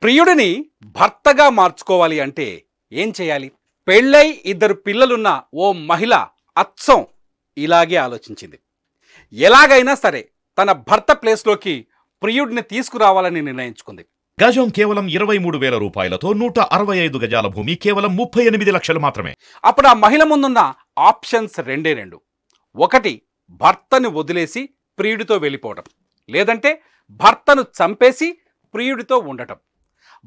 ప్రియుడిని భర్తగా మార్చుకోవాలి అంటే ఏం చేయాలి? పెళ్ళై ఇద్దరు పిల్లలున్న ఓ మహిళ అచ్చం ఇలాగే ఆలోచించింది. ఎలాగైనా సరే తన భర్త ప్లేస్లోకి ప్రియుడిని తీసుకురావాలని నిర్ణయించుకుంది. గజం కేవలం 23,000 రూపాయలతో 165 గజాల భూమి కేవలం 38 లక్షలు మాత్రమే. అప్పుడు ఆ మహిళ ముందున్న ఆప్షన్స్ రెండే రెండు. ఒకటి, భర్తను వదిలేసి ప్రియుడితో వెళ్ళిపోవటం, లేదంటే భర్తను చంపేసి ప్రియుడితో ఉండటం.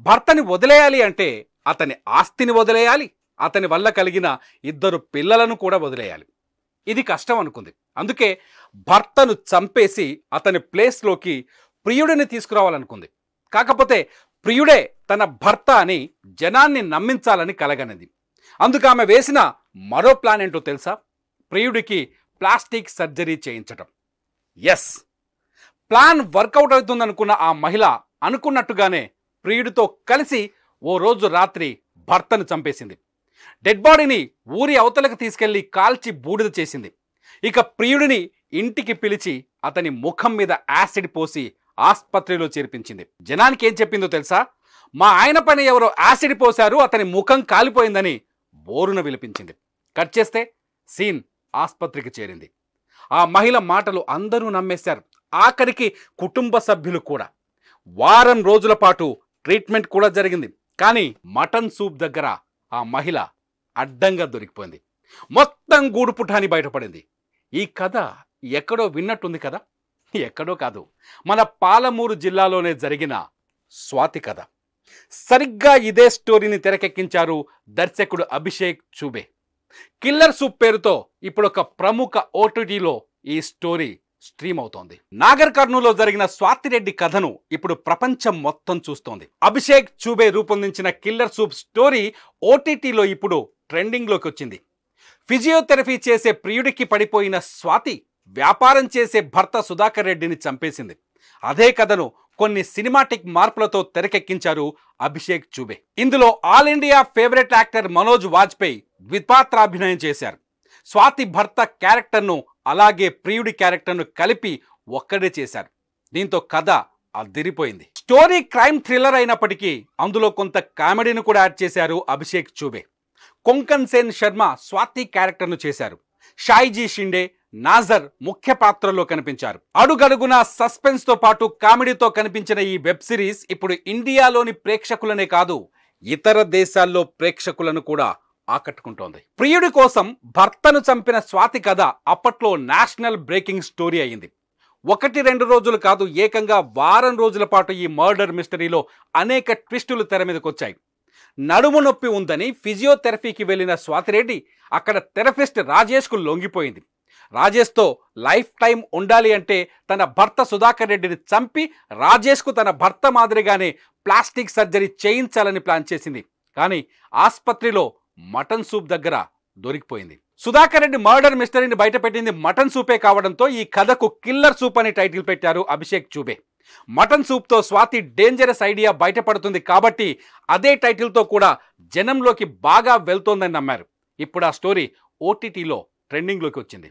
భర్తని వదిలేయాలి అంటే అతని ఆస్తిని వదిలేయాలి, అతని వల్ల కలిగిన ఇద్దరు పిల్లలను కూడా వదిలేయాలి. ఇది కష్టం అనుకుంది. అందుకే భర్తను చంపేసి అతని ప్లేస్లోకి ప్రియుడిని తీసుకురావాలనుకుంది. కాకపోతే ప్రియుడే తన భర్త అని జనాన్ని నమ్మించాలని కలగనిది. అందుకు ఆమె వేసిన మరో ప్లాన్ ఏంటో తెలుసా? ప్రియుడికి ప్లాస్టిక్ సర్జరీ చేయించటం. ఎస్, ప్లాన్ వర్కౌట్ అవుతుందనుకున్న ఆ మహిళ అనుకున్నట్టుగానే ప్రియుడితో కలిసి ఓ రోజు రాత్రి భర్తను చంపేసింది. డెడ్ బాడీని ఊరి అవతలకు తీసుకెళ్లి కాల్చి బూడిద చేసింది. ఇక ప్రియుడిని ఇంటికి పిలిచి అతని ముఖం మీద యాసిడ్ పోసి ఆస్పత్రిలో చేర్పించింది. జనానికి ఏం చెప్పిందో తెలుసా? మా ఆయన పైన ఎవరో యాసిడ్ పోశారు, అతని ముఖం కాలిపోయిందని బోరున విలిపించింది. కట్ చేస్తే సీన్ ఆస్పత్రికి చేరింది. ఆ మహిళ మాటలు అందరూ నమ్మేశారు, ఆఖరికి కుటుంబ సభ్యులు కూడా. వారం రోజుల పాటు ట్రీట్మెంట్ కూడా జరిగింది. కానీ మటన్ సూప్ దగ్గర ఆ మహిళ అడ్డంగా దొరికిపోయింది. మొత్తం గూడుపుటాని బయటపడింది. ఈ కథ ఎక్కడో విన్నట్టుంది కదా? ఎక్కడో కాదు, మన పాలమూరు జిల్లాలోనే జరిగిన స్వాతి కథ. సరిగ్గా ఇదే స్టోరీని తెరకెక్కించారు దర్శకుడు అభిషేక్ చూబే. కిల్లర్ సూప్ పేరుతో ఇప్పుడు ఒక ప్రముఖ ఓటీటీలో ఈ స్టోరీ స్ట్రీమ్ అవుతోంది. నాగర్ కర్నూలులో జరిగిన స్వాతిరెడ్డి కథను ఇప్పుడు ప్రపంచం మొత్తం చూస్తోంది. అభిషేక్ చూబే రూపొందించిన కిల్లర్ సూప్ స్టోరీ ఓటీటీలో ఇప్పుడు ట్రెండింగ్లోకి వచ్చింది. ఫిజియోథెరపీ చేసే ప్రియుడికి పడిపోయిన స్వాతి వ్యాపారం చేసే భర్త సుధాకర్ రెడ్డిని చంపేసింది. అదే కథను కొన్ని సినిమాటిక్ మార్పులతో తెరకెక్కించారు అభిషేక్ చూబే. ఇందులో all India favourite actor Manoj Vajpayee ద్విపాత్రాభినయం చేశారు. స్వాతి భర్త క్యారెక్టర్ను అలాగే ప్రియుడి క్యారెక్టర్ను కలిపి ఒక్కడే చేశారు. దీంతో కథ అదిరిపోయింది. స్టోరీ క్రైమ్ థ్రిల్లర్ అయినప్పటికీ అందులో కొంత కామెడీని కూడా యాడ్ చేశారు అభిషేక్ చూబే. కొంకన్ సేన్ శర్మ స్వాతి క్యారెక్టర్ను చేశారు. షాయిజీ షిండే, నాజర్ ముఖ్య పాత్రల్లో కనిపించారు. అడుగడుగున సస్పెన్స్ తో పాటు కామెడీతో కనిపించిన ఈ వెబ్ సిరీస్ ఇప్పుడు ఇండియాలోని ప్రేక్షకులనే కాదు, ఇతర దేశాల్లో ప్రేక్షకులను కూడా ఆకట్టుకుంటోంది. ప్రియుడి కోసం భర్తను చంపిన స్వాతి కథ అప్పట్లో నేషనల్ బ్రేకింగ్ స్టోరీ అయింది. 1-2 రోజులు కాదు, ఏకంగా వారం రోజుల పాటు ఈ మర్డర్ మిస్టరీలో అనేక ట్విస్టులు తెర మీదకి వచ్చాయి. నడుము నొప్పి ఉందని ఫిజియోథెరపీకి వెళ్లిన స్వాతిరెడ్డి అక్కడ థెరపిస్ట్ రాజేష్కు లొంగిపోయింది. రాజేష్తో లైఫ్ టైం ఉండాలి అంటే తన భర్త సుధాకర్ రెడ్డిని చంపి రాజేష్కు తన భర్త మాదిరిగానే ప్లాస్టిక్ సర్జరీ చేయించాలని ప్లాన్ చేసింది. కానీ ఆస్పత్రిలో మటన్ సూప్ దగ్గర దొరికిపోయింది. సుధాకర్ రెడ్డి మర్డర్ మిస్టరీని బయటపెట్టింది మటన్ సూపే కావడంతో ఈ కథకు కిల్లర్ సూప్ అని టైటిల్ పెట్టారు అభిషేక్ చూబే. మటన్ సూప్తో స్వాతి డేంజరస్ ఐడియా బయటపడుతుంది కాబట్టి అదే టైటిల్తో కూడా జనంలోకి బాగా వెళ్తోందని నమ్మారు. ఇప్పుడు ఆ స్టోరీ ఓటీటీలో ట్రెండింగ్లోకి వచ్చింది.